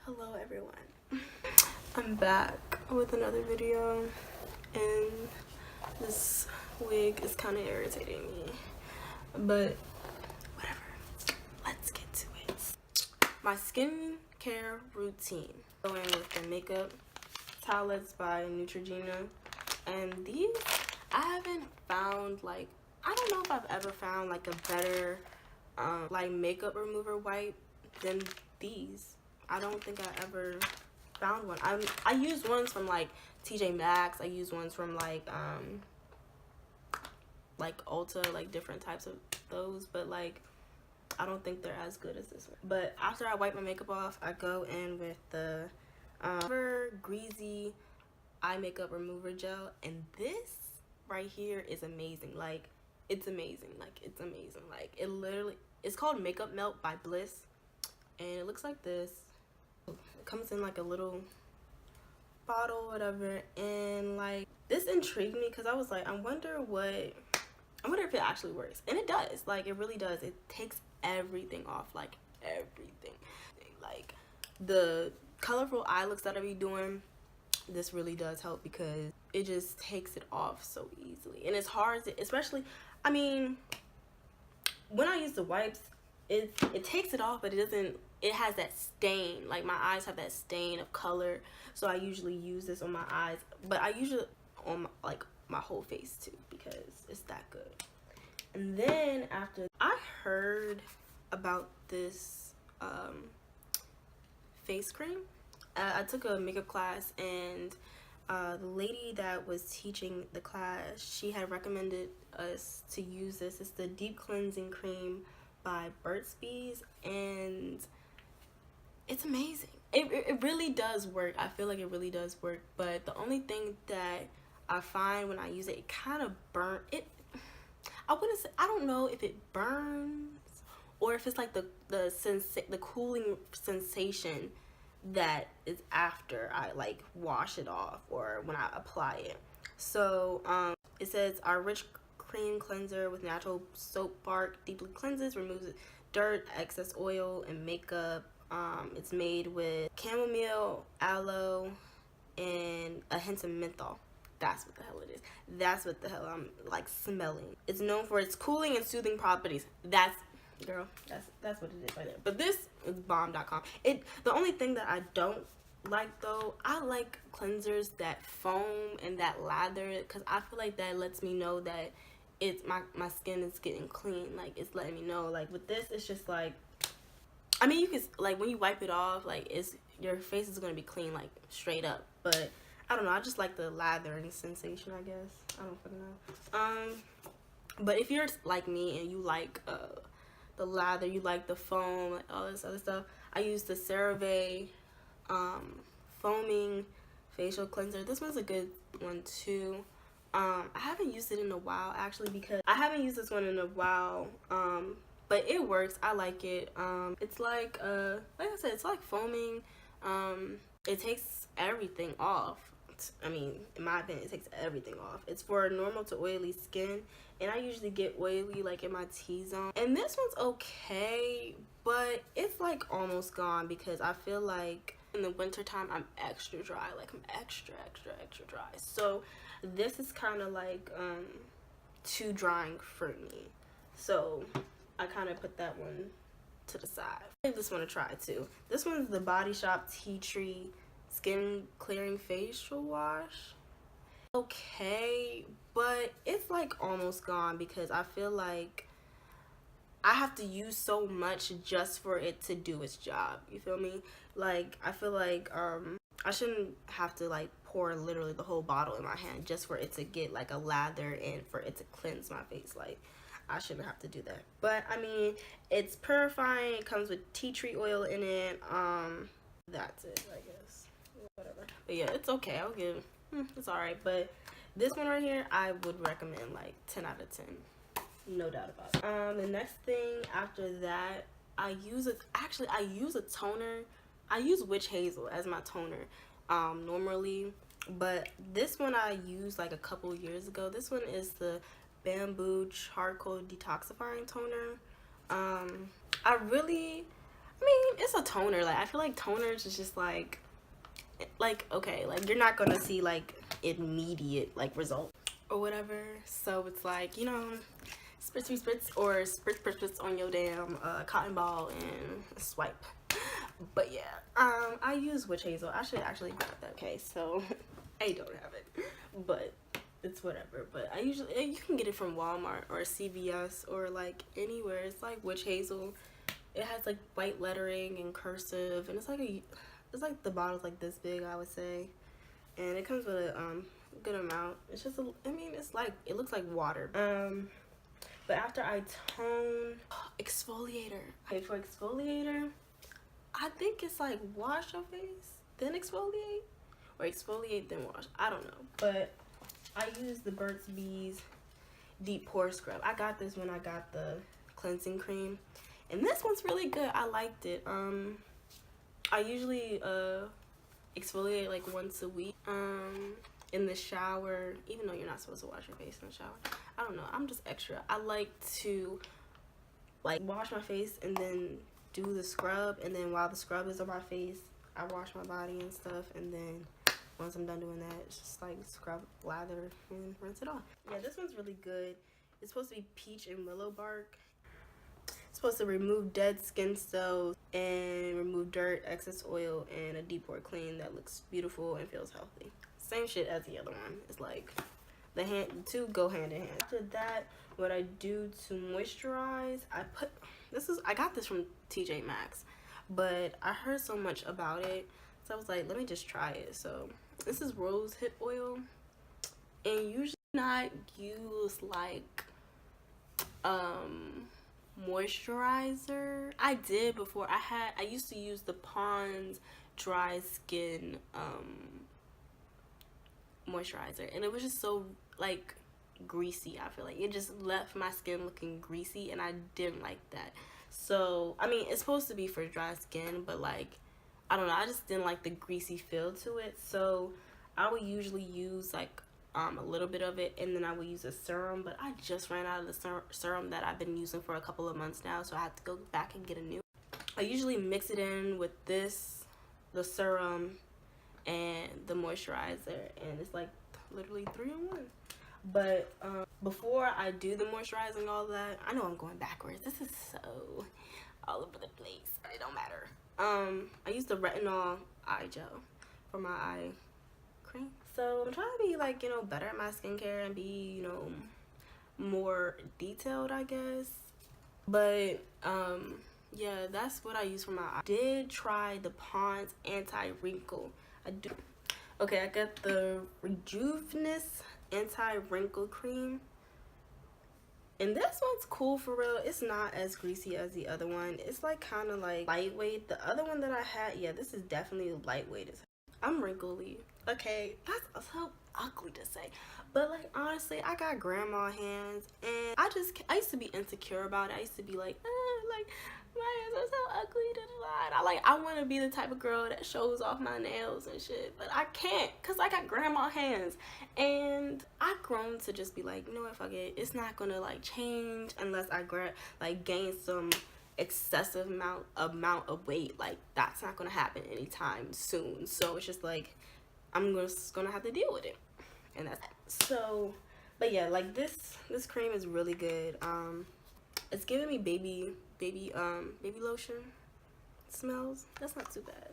Hello everyone, I'm back with another video, and this wig is kind of irritating me, but whatever, let's get to it. My skincare routine, going with the makeup towelettes by Neutrogena, and these I haven't found, like, I don't know if I've ever found like a better like makeup remover wipe than these. I don't think I ever found one. I use ones from like TJ Maxx. I use ones from like Ulta, like different types of those, but like I don't think they're as good as this one. But after I wipe my makeup off, I go in with the greasy eye makeup remover gel, and this right here is amazing. Like, it's amazing. Like, it's amazing. Like, it literally, it's called Makeup Melt by Bliss, and it looks like this. It comes in like a little bottle, whatever, and like this intrigued me because I was like, I wonder if it actually works. And it does. Like, it really does. It takes everything off, like everything. Like the colorful eye looks that I be doing, this really does help because it just takes it off so easily. And it's hard to, especially, I mean, when I use the wipes, it takes it off, but it has that stain. Like, my eyes have that stain of color, so I usually use this on my eyes, but I usually on my whole face too, because it's that good. And then after, I heard about this face cream. I took a makeup class, and the lady that was teaching the class, she had recommended us to use this. It's the Deep Cleansing Cream by Burt, and it's amazing. It really does work. I feel like it really does work, but the only thing that I find when I use it, it kind of burn it. I wouldn't say, I don't know if it burns or if it's like the cooling sensation that is after I like wash it off or when I apply it. So it says our rich cream cleanser with natural soap bark deeply cleanses, removes dirt, excess oil, and makeup. It's made with chamomile, aloe, and a hint of menthol. That's what the hell it is. That's what the hell I'm like smelling. It's known for its cooling and soothing properties. That's, girl, that's what it is right there. But this is bomb.com. The only thing that I don't like though, I like cleansers that foam and that lather, because I feel like that lets me know that it's my skin is getting clean. Like, it's letting me know. Like, with this, it's just like, I mean, you can, like, when you wipe it off, like, your face is gonna be clean, like, straight up. But I don't know, I just like the lathering sensation, I guess. I don't fucking know. But if you're like me and you like the lather, you like the foam, like all this other stuff, I use the CeraVe foaming facial cleanser. This one's a good one too. I haven't used it in a while, actually, because I haven't used this one in a while, but it works. I like it. It's like I said, it's like foaming. It takes everything off. I mean, in my opinion, it takes everything off. It's for normal to oily skin, and I usually get oily like in my T-zone. And this one's okay, but it's like almost gone because I feel like in the wintertime I'm extra dry. Like, I'm extra dry. So this is kind of like too drying for me. So I kind of put that one to the side. I give this one a try too. This one's the Body Shop Tea Tree Skin Clearing Facial Wash. Okay, but it's like almost gone because I feel like I have to use so much just for it to do its job. You feel me? Like, I feel like I shouldn't have to like pour literally the whole bottle in my hand just for it to get like a lather and for it to cleanse my face. Like, I shouldn't have to do that. But I mean, it's purifying. It comes with tea tree oil in it. That's it, I guess. Whatever. But yeah, it's okay. I'll give it's alright. But this one right here, I would recommend like 10 out of 10. No doubt about it. The next thing after that, I use a toner. I use Witch Hazel as my toner normally, but this one I used like a couple years ago. This one is the Bamboo Charcoal Detoxifying Toner. I I mean, it's a toner. Like, I feel like toners is just like okay, like you're not gonna see like immediate like result or whatever. So it's like, you know, spritz or spritz on your damn cotton ball and swipe. But yeah, I use witch hazel. I should actually have that. Okay, so I don't have it, but it's whatever. But I usually, you can get it from Walmart or CVS or like anywhere. It's like witch hazel. It has like white lettering and cursive, and it's like the bottle's like this big, I would say, and it comes with a good amount. It's just I mean, it's like, it looks like water. But after I tone, exfoliator. Okay, for exfoliator, I think it's like wash your face, then exfoliate, or exfoliate then wash. I don't know, but I use the Burt's Bees Deep Pore Scrub. I got this when I got the cleansing cream, and this one's really good. I liked it. I usually exfoliate like once a week in the shower, even though you're not supposed to wash your face in the shower. I don't know, I'm just extra. I like to like wash my face and then do the scrub, and then while the scrub is on my face, I wash my body and stuff, and then once I'm done doing that, it's just like scrub, lather, and rinse it off. Yeah, this one's really good. It's supposed to be peach and willow bark. It's supposed to remove dead skin cells and remove dirt, excess oil, and a deep pore clean that looks beautiful and feels healthy. Same shit as the other one. It's like the two go hand in hand. After that, what I do to moisturize, I got this from TJ Maxx, but I heard so much about it, so I was like, let me just try it. So this is rose hip oil, and usually not use like moisturizer. I did before. I used to use the Pond's dry skin moisturizer, and it was just so like greasy. I feel like it just left my skin looking greasy, and I didn't like that. So I mean, it's supposed to be for dry skin, but like, I don't know, I just didn't like the greasy feel to it. So I would usually use like a little bit of it, and then I would use a serum, but I just ran out of the serum that I've been using for a couple of months now, so I have to go back and get a new. I usually mix it in with the serum and the moisturizer, and it's like literally 3 in 1. But before I do the moisturizing, all that, I know I'm going backwards, this is so all over the place, but it don't matter. I use the Retinol Eye Gel for my eye cream. So I'm trying to be like, you know, better at my skincare and be, you know, more detailed, I guess. But yeah, that's what I use for my eye. I did try the Pond's anti-wrinkle. Okay, I got the Rejuvenous anti-wrinkle cream, and this one's cool for real. It's not as greasy as the other one. It's like kind of like lightweight. The other one that I had, yeah, this is definitely lightweight as hell. I'm wrinkly. Okay, that's so ugly to say, but like honestly, I got grandma hands, and I used to be insecure about it. I used to be like my hands are so ugly to the line. I want to be the type of girl that shows off my nails and shit, but I can't because I got grandma hands, and I've grown to just be like, you know what, fuck it, it's not gonna like change unless I gain some excessive amount of weight. Like, that's not gonna happen anytime soon, so it's just like I'm just gonna have to deal with it, and that's so. But yeah, like this cream is really good. It's giving me baby lotion smells. That's not too bad.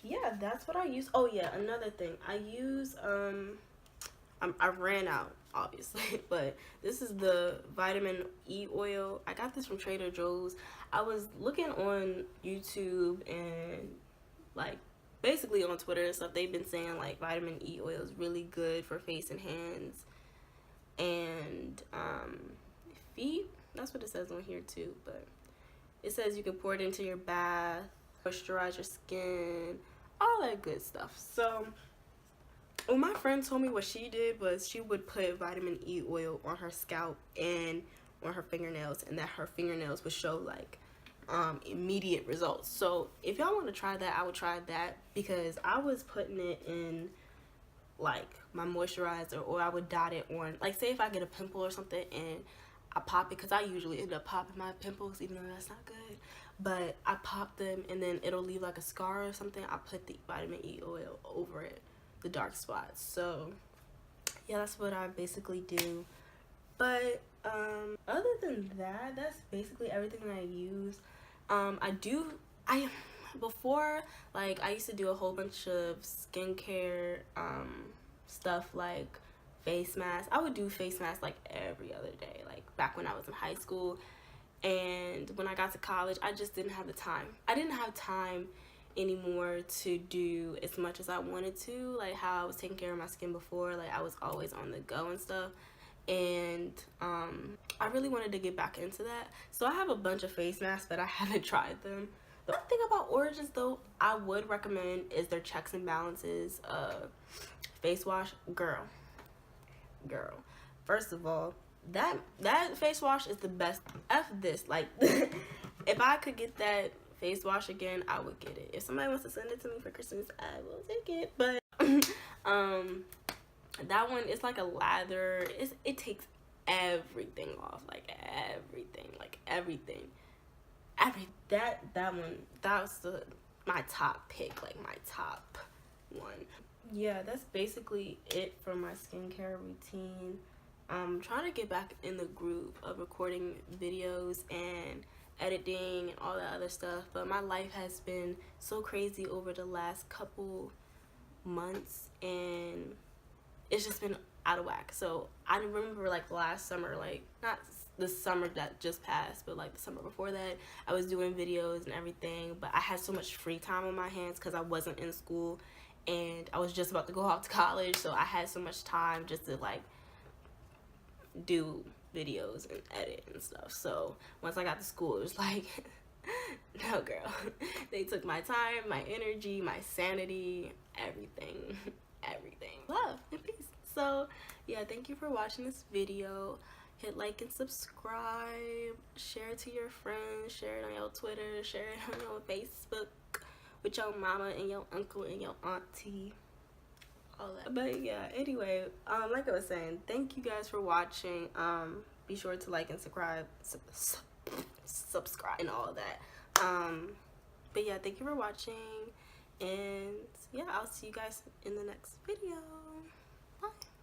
Yeah, that's what I use. Oh yeah, another thing I use, I ran out obviously, but this is the vitamin E oil. I got this from Trader Joe's. I was looking on YouTube and like basically on Twitter and stuff. They've been saying like vitamin E oil is really good for face and hands and feet. That's what it says on here too, but it says you can pour it into your bath, moisturize your skin, all that good stuff. So when my friend told me what she did was she would put vitamin E oil on her scalp and on her fingernails, and that her fingernails would show like immediate results. So if y'all want to try that, I would try that, because I was putting it in like my moisturizer, or I would dot it on, like say if I get a pimple or something and I pop it, because I usually end up popping my pimples even though that's not good, but I pop them and then it'll leave like a scar or something. I put the vitamin E oil over it, the dark spots. So yeah, that's what I basically do. But other than that, that's basically everything that I use. Before, like, I used to do a whole bunch of skincare stuff, like face masks. I would do face masks like every other day, like back when I was in high school. And when I got to college, I just didn't have the time. I didn't have time anymore to do as much as I wanted to, like how I was taking care of my skin before. Like, I was always on the go and stuff, and I really wanted to get back into that. So I have a bunch of face masks, but I haven't tried them. The one thing about Origins, though, I would recommend is their Checks and Balances face wash. Girl, first of all, that face wash is the best. F this, like, if I could get that face wash again, I would get it. If somebody wants to send it to me for Christmas, I will take it. But that one is like a lather. It takes everything off, like everything. That one, that was my top pick, like my top one. Yeah, that's basically it for my skincare routine. I'm trying to get back in the groove of recording videos and editing and all that other stuff, but my life has been so crazy over the last couple months, and it's just been out of whack. So I remember, like, last summer, like, not the summer that just passed, but like the summer before that, I was doing videos and everything, but I had so much free time on my hands because I wasn't in school and I was just about to go off to college, so I had so much time just to like do videos and edit and stuff. So once I got to school, it was like no, girl, they took my time, my energy, my sanity, everything. Love and peace. So yeah, thank you for watching this video. Hit like and subscribe, share it to your friends, share it on your Twitter, share it on your Facebook with your mama and your uncle and your auntie, all that. But yeah, anyway, like I was saying, thank you guys for watching. Be sure to like and subscribe and all that. But yeah, thank you for watching, and yeah, I'll see you guys in the next video.